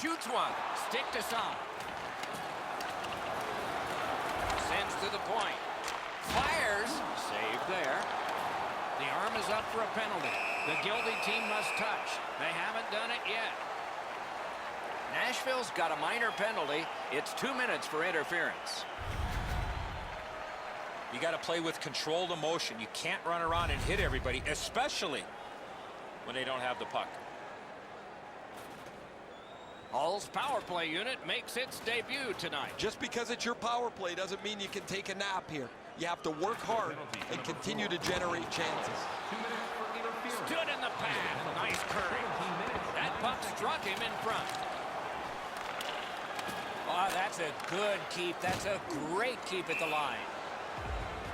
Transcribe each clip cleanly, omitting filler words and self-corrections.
Shoots one. Stick to side. Sends to the point. Fires. Save there. The arm is up for a penalty. The guilty team must touch. They haven't done it yet. Nashville's got a minor penalty. It's 2 minutes for interference. You got to play with controlled emotion. You can't run around and hit everybody, especially when they don't have the puck. Hull's power play unit makes its debut tonight. Just because it's your power play doesn't mean you can take a nap here. You have to work hard and continue to generate chances. Stood in the path. Nice curve. That puck struck him in front. Oh, that's a good keep. That's a great keep at the line.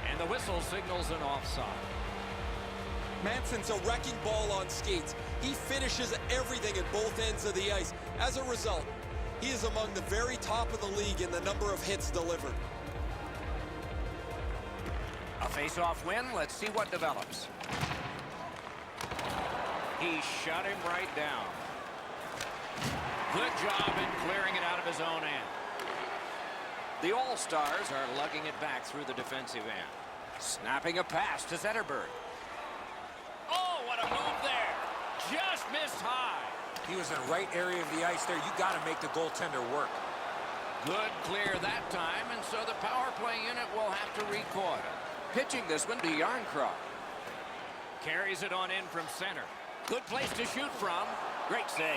And the whistle signals an offside. Manson's a wrecking ball on skates. He finishes everything at both ends of the ice. As a result, he is among the very top of the league in the number of hits delivered. A face-off win. Let's see what develops. He shut him right down. Good job in clearing it out of his own end. The All-Stars are lugging it back through the defensive end. Snapping a pass to Zetterberg. Oh, what a move there. Just missed high. He was in the right area of the ice there. You got to make the goaltender work. Good clear that time, and so the power play unit will have to recoil. Pitching this one to Yarncroft. Carries it on in from center. Good place to shoot from. Great save.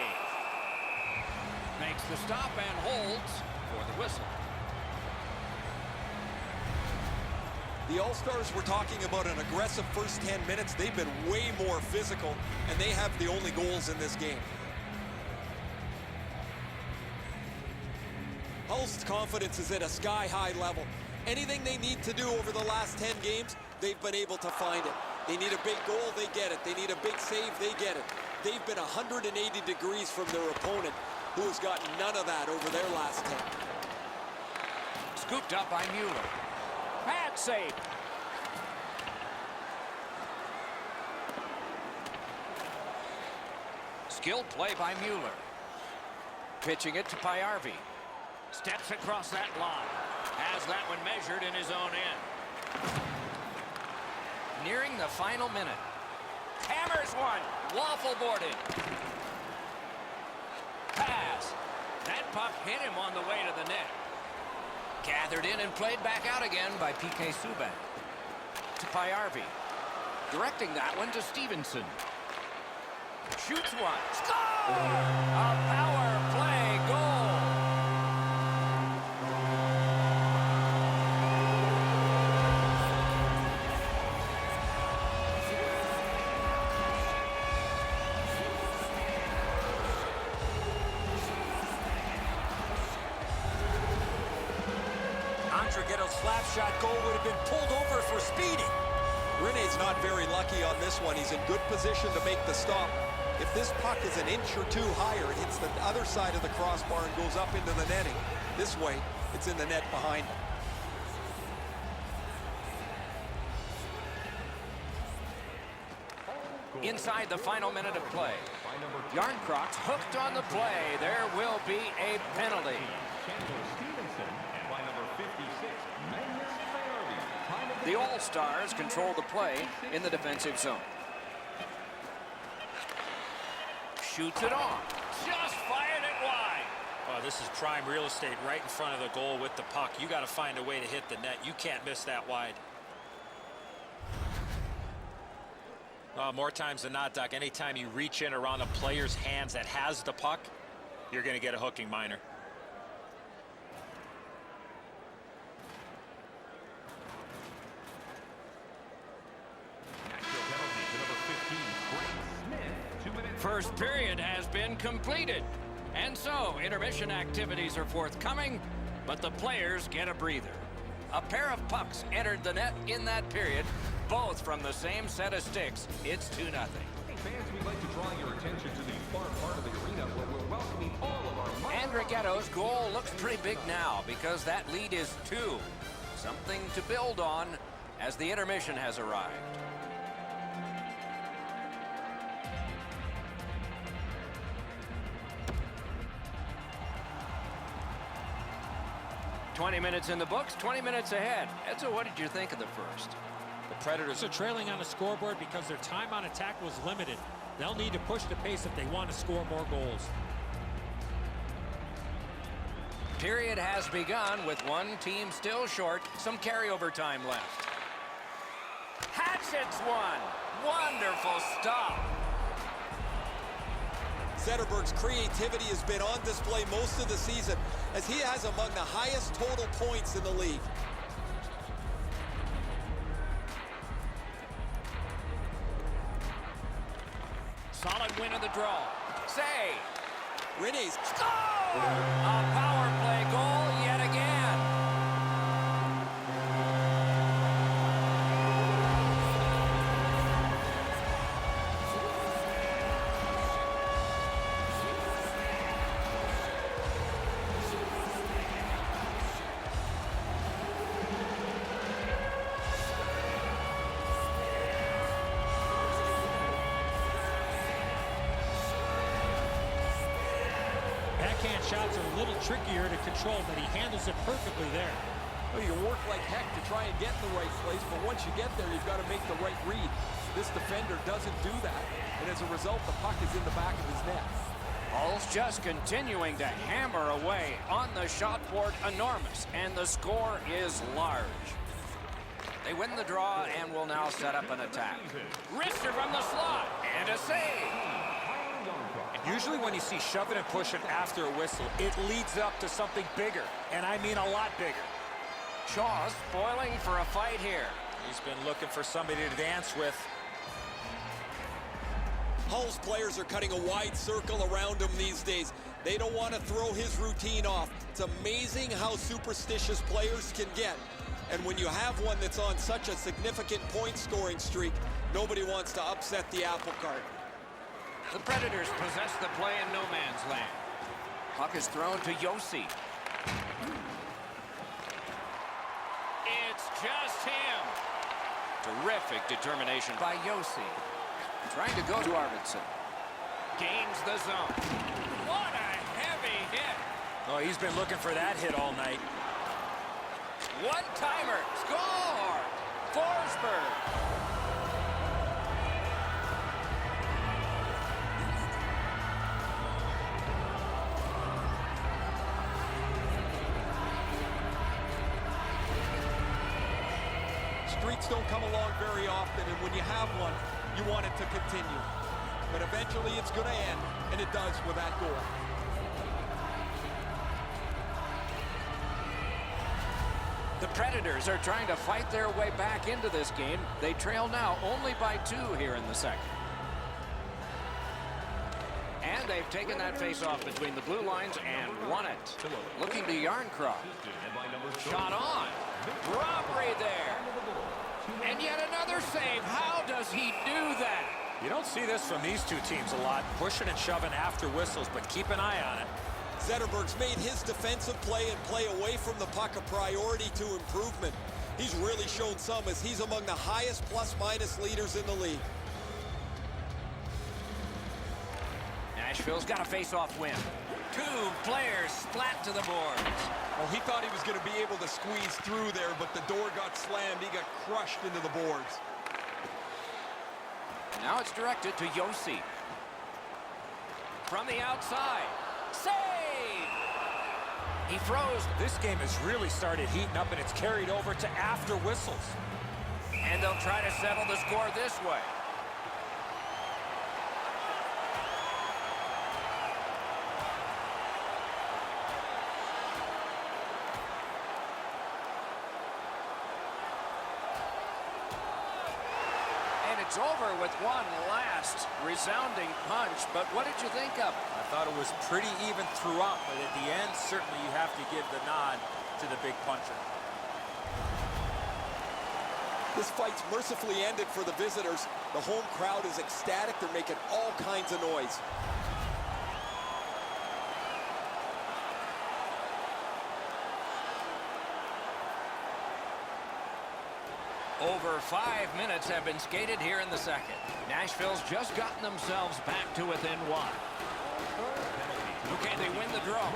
Makes the stop and holds for the whistle. The All-Stars were talking about an aggressive first 10 minutes. They've been way more physical, and they have the only goals in this game. Hull's confidence is at a sky-high level. Anything they need to do over the last 10 games, they've been able to find it. They need a big goal, they get it. They need a big save, they get it. They've been 180 degrees from their opponent, who has got none of that over their last 10. Scooped up by Mueller. Bad save. Skilled play by Mueller. Pitching it to Payarvi. Steps across that line. Has that one measured in his own end. Nearing the final minute. Hammers one. Waffle boarded. Pass. That puck hit him on the way to the net. Gathered in and played back out again by P.K. Subban. To Payarvi. Directing that one to Stevenson. Shoots one. Score! A power play goal. Andrighetto's slap shot goal would have been pulled over for speeding. Rene's not very lucky on this one. He's in good position to make the stop. If this puck is an inch or two higher, it hits the other side of the crossbar and goes up into the netting. This way, it's in the net behind him. Inside the final minute of play. Yarncroft's hooked on the play. There will be a penalty. The All-Stars control the play in the defensive zone. Shoots it on. Just fired it wide. Oh, this is prime real estate right in front of the goal with the puck. You got to find a way to hit the net. You can't miss that wide. More times than not, Doc, anytime you reach in around a player's hands that has the puck, you're going to get a hooking minor. First period has been completed. And so, intermission activities are forthcoming, but the players get a breather. A pair of pucks entered the net in that period, both from the same set of sticks. It's 2-0. Hey fans, we'd like to draw your attention to the far part of the arena where we're welcoming all of our... Andrighetto's goal looks pretty big now because that lead is 2. Something to build on as the intermission has arrived. 20 minutes in the books, 20 minutes ahead. Edzo, what did you think of the first? The Predators are trailing on the scoreboard because their time on attack was limited. They'll need to push the pace if they want to score more goals. Period has begun with one team still short. Some carryover time left. Hatchets one. Wonderful stop. Zetterberg's creativity has been on display most of the season as he has among the highest total points in the league. Solid win of the draw. Save. Rene's Score! A power play goal yet again. Backhand shots are a little trickier to control, but he handles it perfectly there. Well, you work like heck to try and get in the right place, but once you get there, you've got to make the right read. This defender doesn't do that, and as a result, the puck is in the back of his net. Hulls just continuing to hammer away on the shot board, enormous, and the score is large. They win the draw and will now set up an attack. Wrister from the slot, and a save. Usually when you see shoving and pushing after a whistle, it leads up to something bigger, and I mean a lot bigger. Shaw spoiling for a fight here. He's been looking for somebody to dance with. Hull's players are cutting a wide circle around him these days. They don't want to throw his routine off. It's amazing how superstitious players can get. And when you have one that's on such a significant point-scoring streak, nobody wants to upset the apple cart. The Predators possess the play in no man's land. Puck is thrown to Yossi. It's just him. Terrific determination by Yossi. Trying to go to Arvidsson. Gains the zone. What a heavy hit. Oh, he's been looking for that hit all night. One-timer. Score! Forsberg. Streaks don't come along very often, and when you have one, you want it to continue. But eventually it's going to end, and it does with that goal. The Predators are trying to fight their way back into this game. They trail now only by 2 here in the second. And they've taken that face-off between the blue lines and won it. Looking to Yarncroft. Shot on. Robbery there. And yet another save. How does he do that? You don't see this from these two teams a lot, pushing and shoving after whistles, but keep an eye on it. Zetterberg's made his defensive play and play away from the puck a priority to improvement. He's really shown some as he's among the highest plus-minus leaders in the league. Nashville's got a face-off win. 2 players splat to the boards. Well, he thought he was going to be able to squeeze through there, but the door got slammed. He got crushed into the boards. Now it's directed to Yossi. From the outside. Save! He froze. This game has really started heating up, and it's carried over to after whistles. And they'll try to settle the score this way. It's over with one last resounding punch, but what did you think of it? I thought it was pretty even throughout, but at the end, certainly you have to give the nod to the big puncher. This fight's mercifully ended for the visitors. The home crowd is ecstatic. They're making all kinds of noise. Over 5 minutes have been skated here in the second. Nashville's just gotten themselves back to within 1. Okay, they win the draw.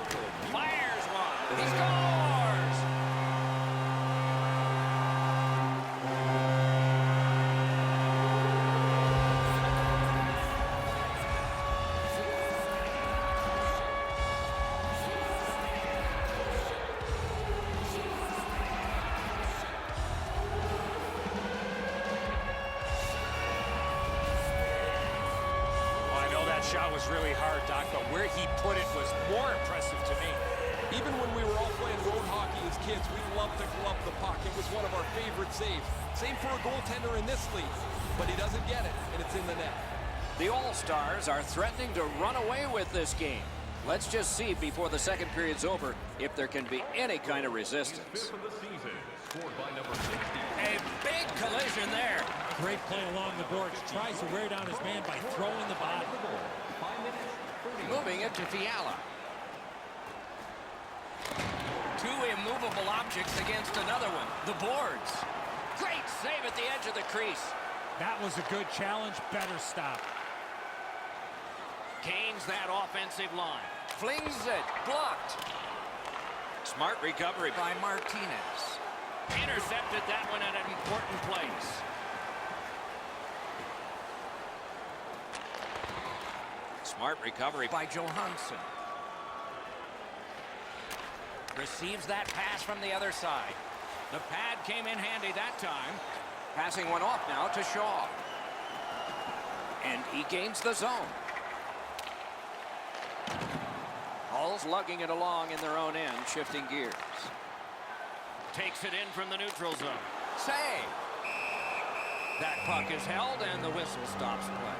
Fires one. He scores! Shot was really hard, Doc, but where he put it was more impressive to me. Even when we were all playing road hockey as kids, we loved to glove the puck. It was one of our favorite saves. Same for a goaltender in this league, but he doesn't get it, and it's in the net. The All-Stars are threatening to run away with this game. Let's just see before the second period's over if there can be any kind of resistance. A big collision there. Great play along the boards. Tries to wear down his man by throwing the body. Moving it to Fiala. Two immovable objects against another one. The boards. Great save at the edge of the crease. That was a good challenge. Better stop. Gains that offensive line. Flings it. Blocked. Smart recovery by Martinez. Intercepted that one at an important place. Smart recovery by Johansson. Receives that pass from the other side. The pad came in handy that time. Passing one off now to Shaw. And he gains the zone. Hall's lugging it along in their own end, shifting gears. Takes it in from the neutral zone. Save. That puck is held and the whistle stops play.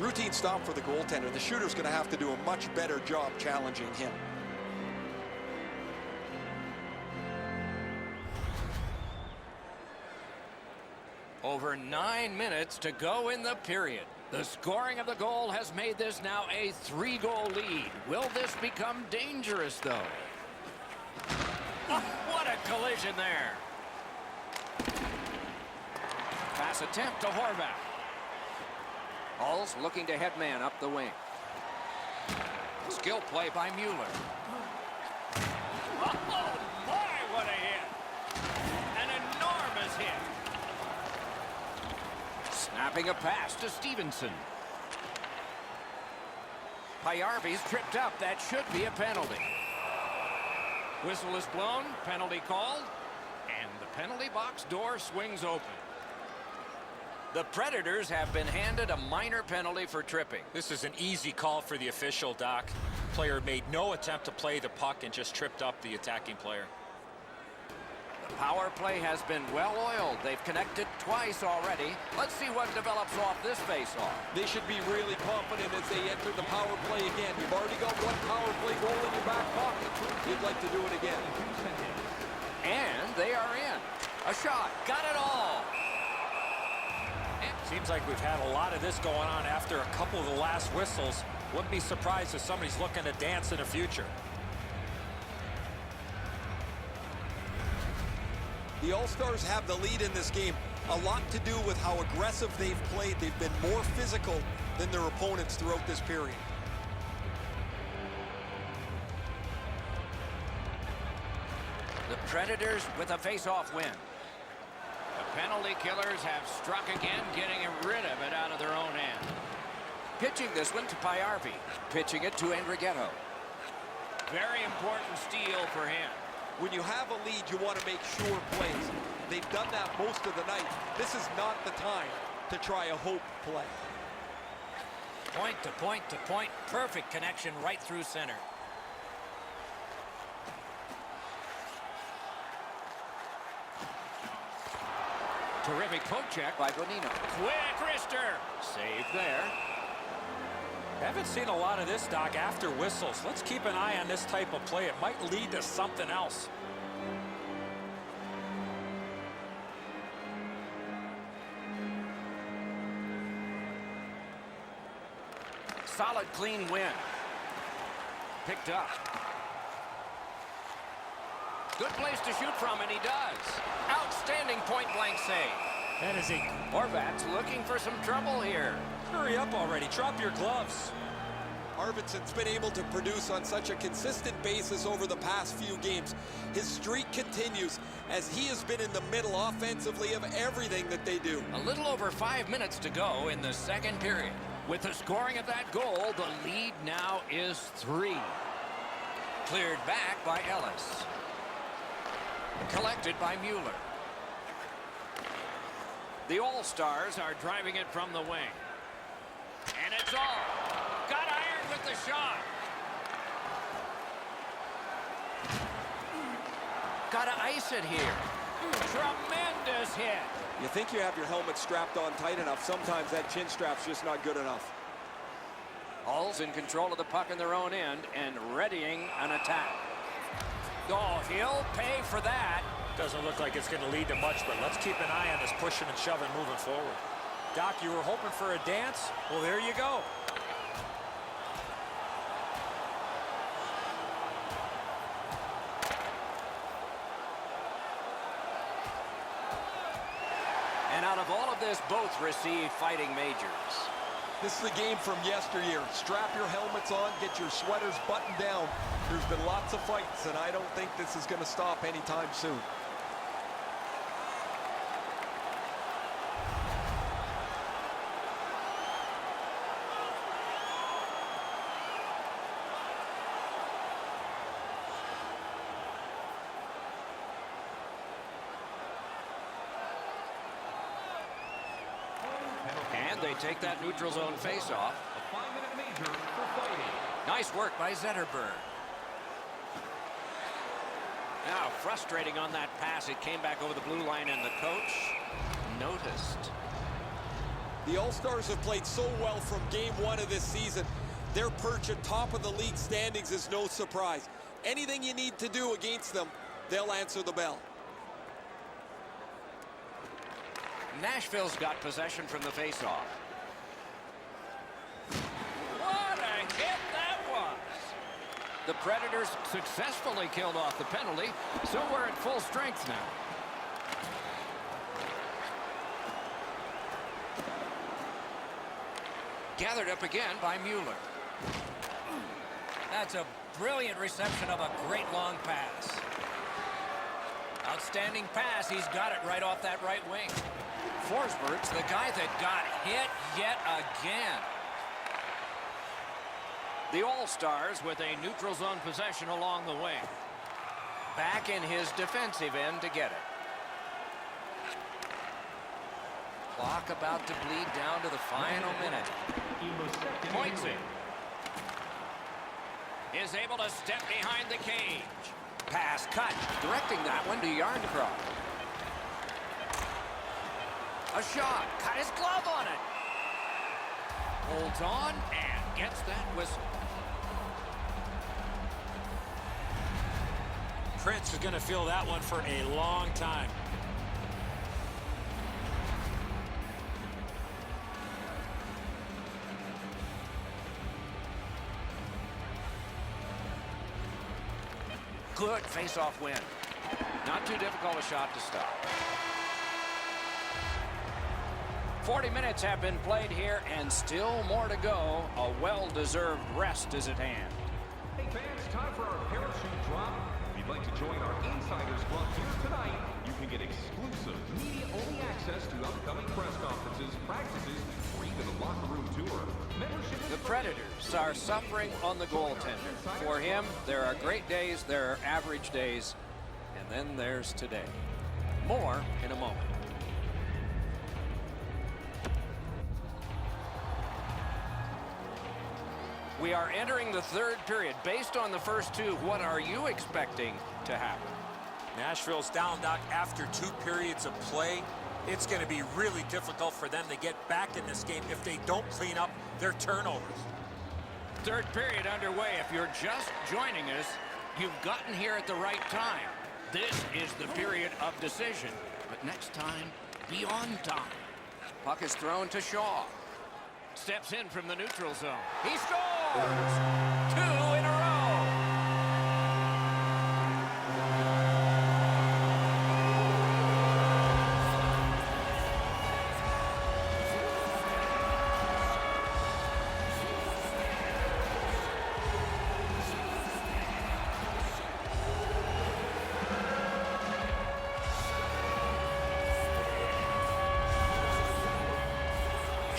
Routine stop for the goaltender. The shooter's going to have to do a much better job challenging him. Over 9 minutes to go in the period. The scoring of the goal has made this now a 3-goal lead. Will this become dangerous, though? Oh, what a collision there. Pass attempt to Horvath. Hall's looking to head man up the wing. Skill play by Mueller. Oh, my, what a hit. An enormous hit. Snapping a pass to Stevenson. Payarvi's tripped up. That should be a penalty. Whistle is blown. Penalty called. And the penalty box door swings open. The Predators have been handed a minor penalty for tripping. This is an easy call for the official, Doc. Player made no attempt to play the puck and just tripped up the attacking player. The power play has been well oiled. They've connected twice already. Let's see what develops off this face-off. They should be really confident as they enter the power play again. You've already got one power play goal in your back pocket. You'd like to do it again. And they are in. A shot. Got it all. Seems like we've had a lot of this going on after a couple of the last whistles. Wouldn't be surprised if somebody's looking to dance in the future. The All-Stars have the lead in this game. A lot to do with how aggressive they've played. They've been more physical than their opponents throughout this period. The Predators with a face-off win. The penalty killers have struck again, getting rid of it out of their own end. Pitching this one to Payarvi. Pitching it to Andrighetto. Very important steal for him. When you have a lead, you want to make sure plays. They've done that most of the night. This is not the time to try a hope play. Point to point to point. Perfect connection right through center. Terrific poke check by Bonino. Quick wrister. Save there. Haven't seen a lot of this, Doc, after whistles. Let's keep an eye on this type of play. It might lead to something else. Solid, clean win. Picked up. Good place to shoot from, and he does. Outstanding point-blank save. That is a... Horvat's looking for some trouble here. Hurry up already. Drop your gloves. Arvidsson's been able to produce on such a consistent basis over the past few games. His streak continues as he has been in the middle offensively of everything that they do. A little over 5 minutes to go in the second period. With the scoring of that goal, the lead now is 3. Cleared back by Ellis. Collected by Mueller. The All-Stars are driving it from the wing. And it's all. Got iron with the shot. Gotta ice it here. Tremendous hit. You think you have your helmet strapped on tight enough. Sometimes that chin strap's just not good enough. Hull's in control of the puck in their own end and readying an attack. Oh, he'll pay for that. Doesn't look like it's going to lead to much, but let's keep an eye on this pushing and shoving moving forward. Doc, you were hoping for a dance? Well, there you go. And out of all of this, both receive fighting majors. This is the game from yesteryear. Strap your helmets on, get your sweaters buttoned down. There's been lots of fights, and I don't think this is going to stop anytime soon. And they take that neutral zone face-off. A 5-minute major for fighting. Nice work by Zetterberg. Now frustrating on that pass. It came back over the blue line and the coach noticed. The All-Stars have played so well from game 1 of this season. Their perch at top of the league standings is no surprise. Anything you need to do against them, they'll answer the bell. Nashville's got possession from the faceoff. What a hit that was! The Predators successfully killed off the penalty, so we're at full strength now. Gathered up again by Mueller. That's a brilliant reception of a great long pass. Outstanding pass. He's got it right off that right wing. Forsberg's the guy that got hit yet again. The All-Stars with a neutral zone possession along the wing. Back in his defensive end to get it. Clock about to bleed down to the final minute. Points it. Is able to step behind the cage. Pass cut. Directing that one to Yarncroft. A shot. Cut his glove on it. Holds on and gets that whistle. Prince is going to feel that one for a long time. Good face-off win. Not too difficult a shot to stop. 40 minutes have been played here and still more to go. A well-deserved rest is at hand. Hey fans, time for our parachute drop. If you'd like to join our Insiders Club here tonight, you can get exclusive media-only access to upcoming press conferences, practices, or even a locker room tour. Membership is The Predators are suffering on the goaltender. For him, there are great days, there are average days, and then there's today. More in a moment. We are entering the third period. Based on the first two, what are you expecting to happen? Nashville's down, Doc, after 2 periods of play. It's going to be really difficult for them to get back in this game if they don't clean up their turnovers. Third period underway. If you're just joining us, you've gotten here at the right time. This is the period of decision. But next time, be on time. Puck is thrown to Shaw. Steps in from the neutral zone. He scores! 2 in a row.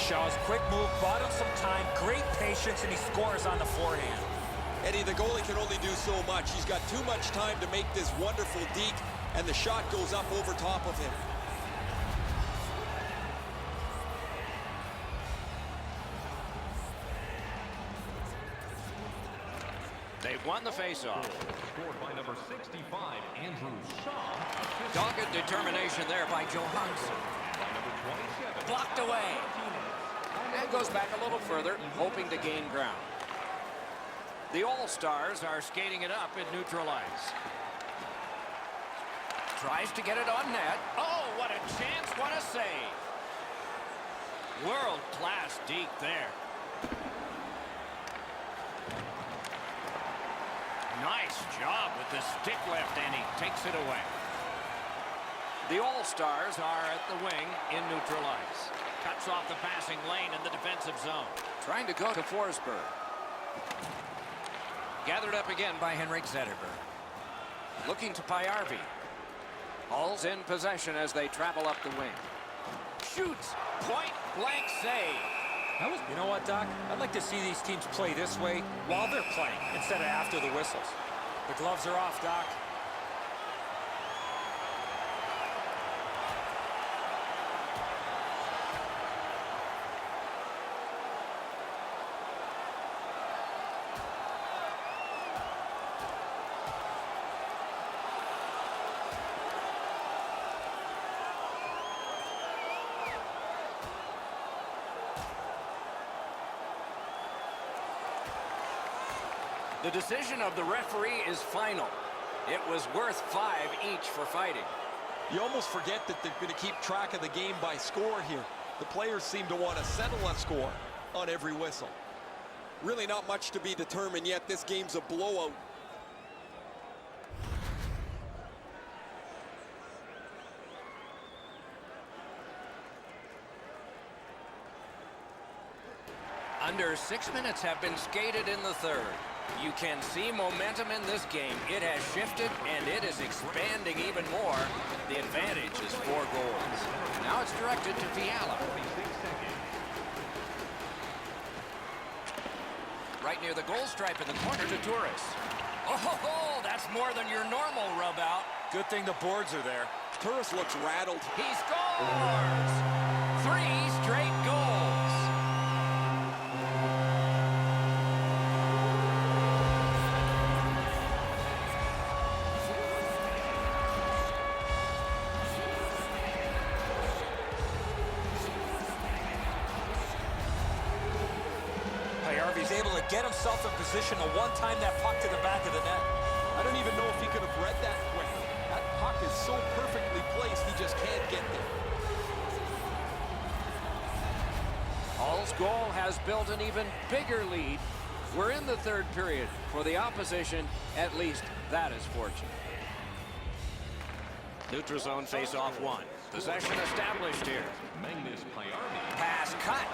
Shaw's quick move bought him some time, great patience, and he scores on the forehand. Eddie, the goalie can only do so much. He's got too much time to make this wonderful deke, and the shot goes up over top of him. They've won the faceoff. Scored by number 65, Andrew Shaw. Dogged determination there by Johansson. By number 27. Blocked away. And goes back a little further, hoping to gain ground. The All-Stars are skating it up in neutral ice. Tries to get it on net. Oh, what a chance, what a save. World-class deke there. Nice job with the stick lift, and he takes it away. The All-Stars are at the wing in neutral ice. Cuts off the passing lane in the defensive zone. Trying to go to Forsberg. Gathered up again by Henrik Zetterberg. Looking to Pajärvi. All's in possession as they travel up the wing. Shoots. Point blank save. You know what, Doc? I'd like to see these teams play this way while they're playing instead of after the whistles. The gloves are off, Doc. The decision of the referee is final. It was worth 5 each for fighting. You almost forget that they're going to keep track of the game by score here. The players seem to want to settle a score on every whistle. Really not much to be determined yet. This game's a blowout. Under 6 minutes have been skated in the third. You can see momentum in this game. It has shifted, and it is expanding even more. The advantage is 4 goals. Now it's directed to Fiala. Right near the goal stripe in the corner to Turris. Oh, that's more than your normal rub out. Good thing the boards are there. Turris looks rattled. He scores! 3 straight goals. Pajärvi's able to get himself in position to one-time that puck to the back of the net. I don't even know if he could have read that quick. That puck is so perfectly placed, he just can't get there. Hall's goal has built an even bigger lead. We're in the third period. For the opposition, at least that is fortunate. Neutral zone face-off 1. Possession established here. Magnus Pajärvi. Pass cut.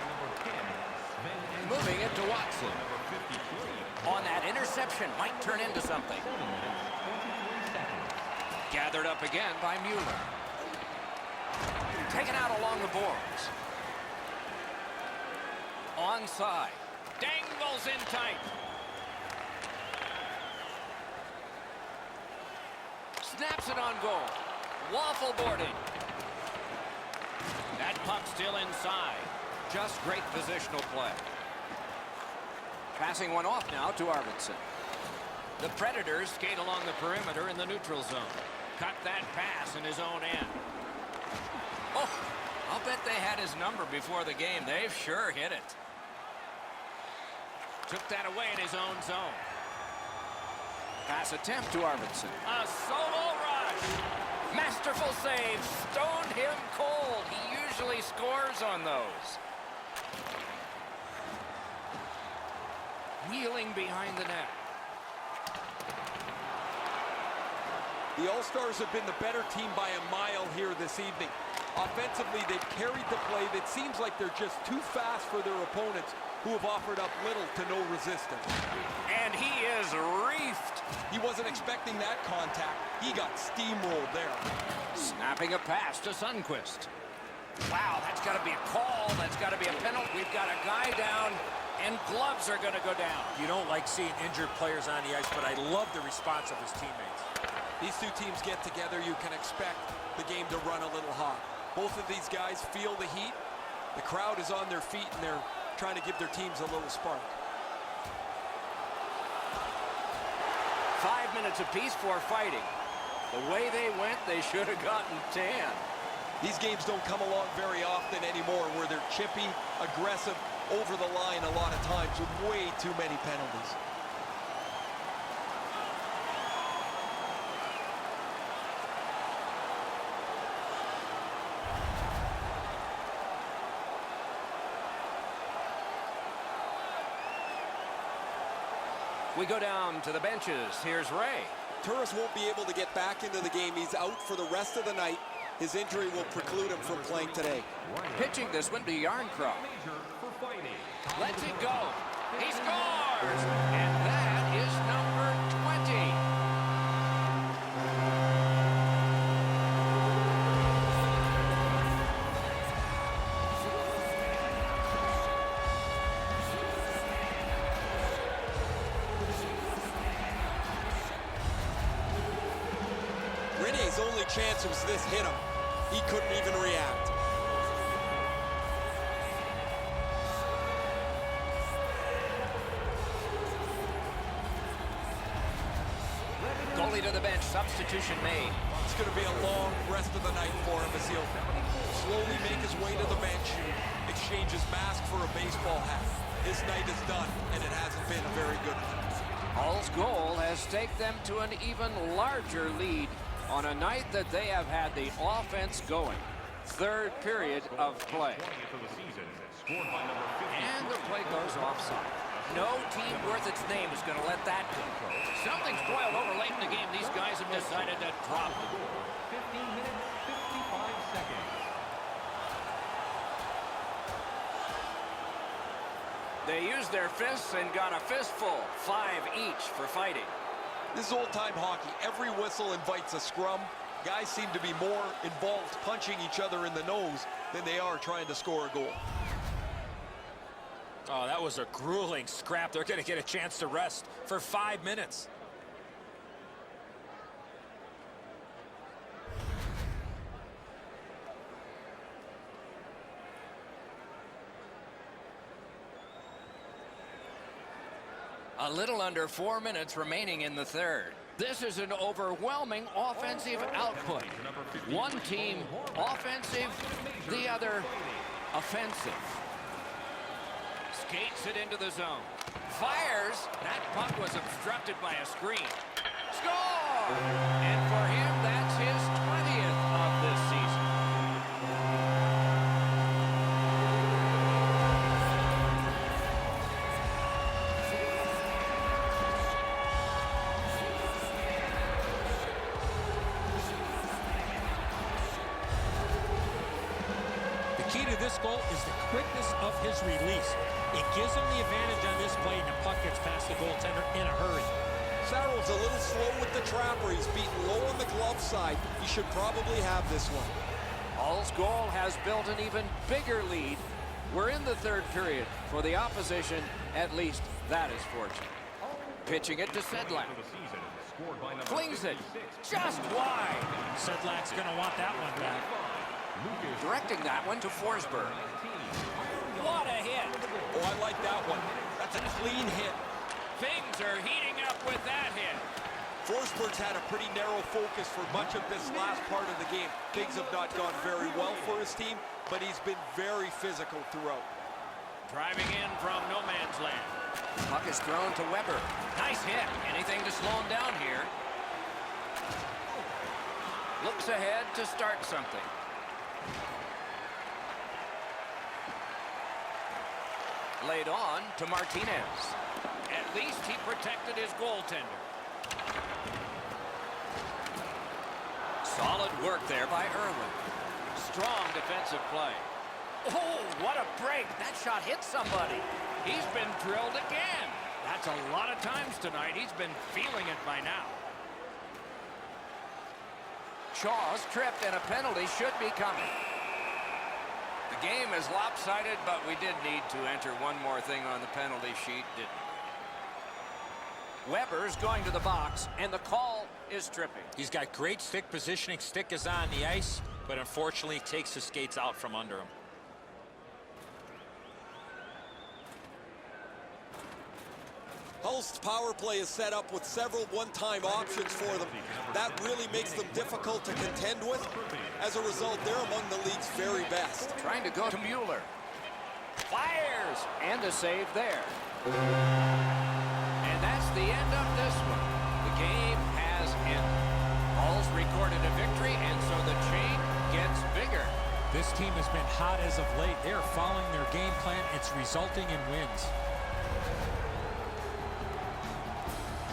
Moving it to Watson. On that interception, might turn into something. Gathered up again by Mueller. Taken out along the boards. Onside. Dangles in tight. Snaps it on goal. Waffle boarding. That puck still inside. Just great positional play. Passing one off now to Arvidsson. The Predators skate along the perimeter in the neutral zone. Cut that pass in his own end. Oh, I'll bet they had his number before the game. They've sure hit it. Took that away in his own zone. Pass attempt to Arvidsson. A solo rush. Masterful save. Stoned him cold. He usually scores on those. Wheeling behind the net. The All-Stars have been the better team by a mile here this evening. Offensively, they've carried the play that seems like they're just too fast for their opponents, who have offered up little to no resistance. And he is reefed. He wasn't expecting that contact. He got steamrolled there. Snapping a pass to Sundqvist. Wow, that's got to be a call. That's got got to be a penalty. We've got a guy down, and gloves are going to go down. You don't like seeing injured players on the ice, but I love the response of his teammates. These two teams get together, you can expect the game to run a little hot. Both of these guys feel the heat. The crowd is on their feet, and they're trying to give their teams a little spark. 5 minutes apiece for fighting. The way they went, they should have gotten 10. These games don't come along very often anymore where they're chippy, aggressive, over the line a lot of times with way too many penalties. We go down to the benches. Here's Ray. Turris won't be able to get back into the game. He's out for the rest of the night. His injury will preclude him from playing today. Pitching this one to Yarncroft. Lets it go. He scores! And that is number 20. Rene's only chance was this hit him. He couldn't even react. Goalie to the bench. Substitution made. It's going to be a long rest of the night for him as he'll slowly make his way to the bench and exchange his mask for a baseball hat. His night is done, and it hasn't been a very good one. Hall's goal has taken them to an even larger lead on a night that they have had the offense going. Third period of play. And the play goes offside. No team worth its name is going to let that go. Something's boiled over late in the game. These guys have decided to drop it. 15 minutes, 55 seconds. They used their fists and got a fistful. 5 each for fighting. This is old-time hockey. Every whistle invites a scrum. Guys seem to be more involved punching each other in the nose than they are trying to score a goal. Oh, that was a grueling scrap. They're going to get a chance to rest for 5 minutes. A little under 4 minutes remaining in the third. This is an overwhelming offensive output. One team offensive, the other offensive. Skates it into the zone. Fires. That puck was obstructed by a screen. Score! And for him, that's his 20th of this season. The key to this goal is the quickness of his release. It gives him the advantage on this play, and the puck gets past the goaltender in a hurry. Sarrell's a little slow with the trapper. He's beaten low on the glove side. He should probably have this one. Hall's goal has built an even bigger lead. We're in the third period. For the opposition, at least that is fortunate. Pitching it to Sedlak. Flings it just wide. Sedlak's going to want that one back. Directing that one to Forsberg. What a hit. Oh, I like that one. That's a clean hit. Things are heating up with that hit. Forsberg's had a pretty narrow focus for much of this last part of the game. Things have not gone very well for his team, but he's been very physical throughout. Driving in from no man's land. Puck is thrown to Weber. Nice hit. Anything to slow him down here. Looks ahead to start something. Laid on to Martinez. At least he protected his goaltender. Solid work there by Irwin. Strong defensive play. Oh, what a break. That shot hit somebody. He's been drilled again. That's a lot of times tonight. He's been feeling it by now. Shaw's tripped and a penalty should be coming. The game is lopsided, but we did need to enter one more thing on the penalty sheet, didn't we? Weber's going to the box, and the call is tripping. He's got great stick positioning. Stick is on the ice, but unfortunately takes the skates out from under him. Hull's power play is set up with several one-time options for them. That really makes them difficult to contend with. As a result, they're among the league's very best. Trying to go to Mueller. Fires! And a save there. And that's the end of this one. The game has ended. Hull's recorded a victory, and so the chain gets bigger. This team has been hot as of late. They are following their game plan. It's resulting in wins.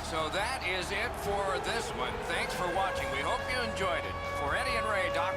So that is it for this one. Thanks for watching. We hope you enjoyed it. For Eddie and Ray, Doc